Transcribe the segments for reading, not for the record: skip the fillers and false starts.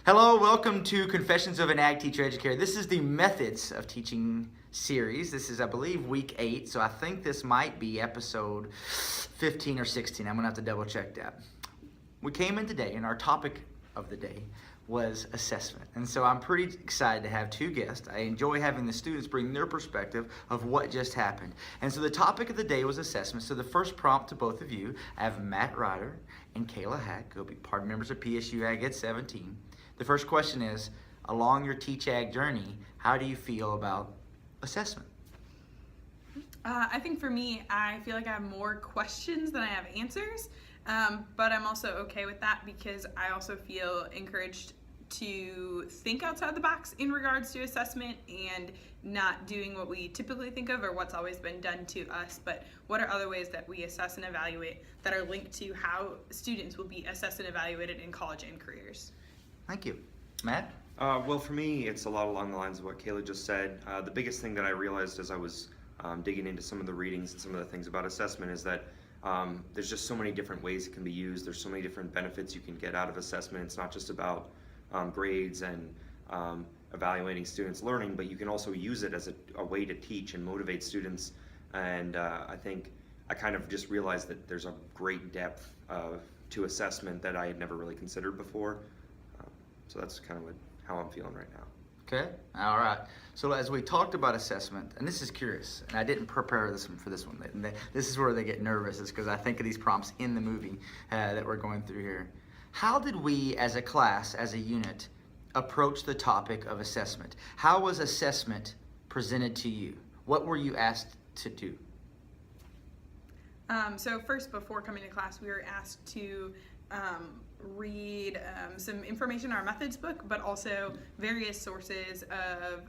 Hello, welcome to Confessions of an Ag Teacher Educator. This is the Methods of Teaching series. This is, I believe, week 8, so I think this might be episode 15 or 16. I'm going to have to double check that. We came in today, and our topic of the day was assessment. And so I'm pretty excited to have two guests. I enjoy having the students bring their perspective of what just happened. And so the topic of the day was assessment. So the first prompt to both of you, I have Matt Ryder and Kayla Hack, who will be part members of PSU Ag at 17. The first question is, along your Teach Ag journey, how do you feel about assessment? I think for me, I feel like I have more questions than I have answers, but I'm also okay with that because I also feel encouraged to think outside the box in regards to assessment and not doing what we typically think of or what's always been done to us, but what are other ways that we assess and evaluate that are linked to how students will be assessed and evaluated in college and careers. Thank you. Matt? Well, for me, it's a lot along the lines of what Kayla just said. The biggest thing that I realized as I was digging into some of the readings and some of the things about assessment is that there's just so many different ways it can be used. There's so many different benefits you can get out of assessment. It's not just about grades and evaluating students' learning, but you can also use it as a way to teach and motivate students. And I think I kind of just realized that there's a great depth to assessment that I had never really considered before. So that's kind of how I'm feeling right now. Okay, all right. So as we talked about assessment, and this is curious, and I didn't prepare this one for this one. This is where they get nervous, is because I think of these prompts in the movie that we're going through here. How did we, as a class, as a unit, approach the topic of assessment? How was assessment presented to you? What were you asked to do? So first, before coming to class, we were asked to read some information in our methods book, but also various sources of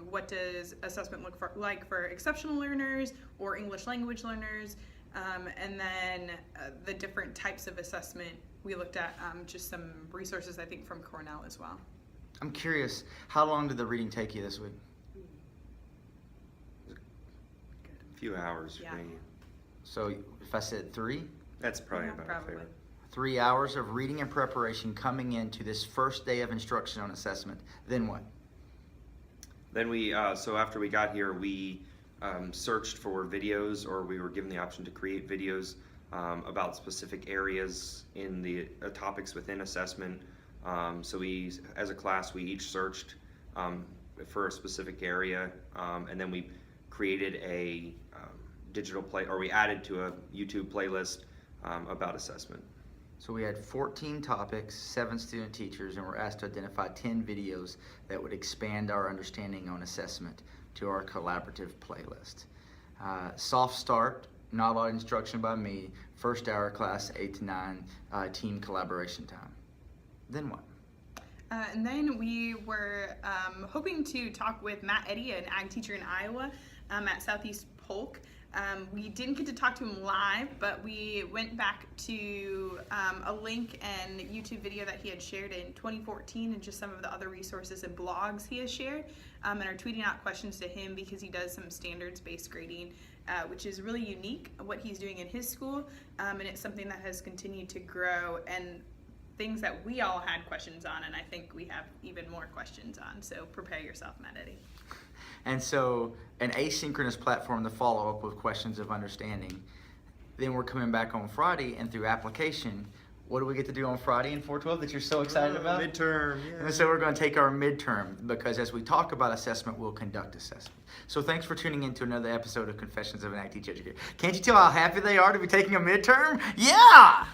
what does assessment look like for exceptional learners or English language learners, and then the different types of assessment. We looked at just some resources, I think, from Cornell as well. I'm curious, how long did the reading take you this week? A few hours for me. So if I said 3? That's probably Yeah, about probably. favorite. 3 hours of reading and preparation coming into this first day of instruction on assessment. Then what? Then we, so after we got here, we searched for videos, or we were given the option to create videos about specific areas in the topics within assessment. So we, as a class, we each searched for a specific area, and then we created a we added to a YouTube playlist about assessment. So we had 14 topics, 7 student teachers, and we're asked to identify 10 videos that would expand our understanding on assessment to our collaborative playlist. Soft start, not a lot of instruction by me, first hour class 8 to 9, team collaboration time. Then what? And then we were hoping to talk with Matt Eddy, an ag teacher in Iowa at Southeast Polk. We didn't get to talk to him live, but we went back to a link and YouTube video that he had shared in 2014 and just some of the other resources and blogs he has shared, and are tweeting out questions to him because he does some standards-based grading, which is really unique, what he's doing in his school, and it's something that has continued to grow and things that we all had questions on, and I think we have even more questions on, so prepare yourself, Matt Eddy. And so an asynchronous platform to follow up with questions of understanding. Then we're coming back on Friday, and through application, what do we get to do on Friday in 412 that you're so excited about? Midterm, yeah. And so we're going to take our midterm, because as we talk about assessment, we'll conduct assessment. So thanks for tuning in to another episode of Confessions of an Ag Teacher Educator. Can't you tell how happy they are to be taking a midterm? Yeah!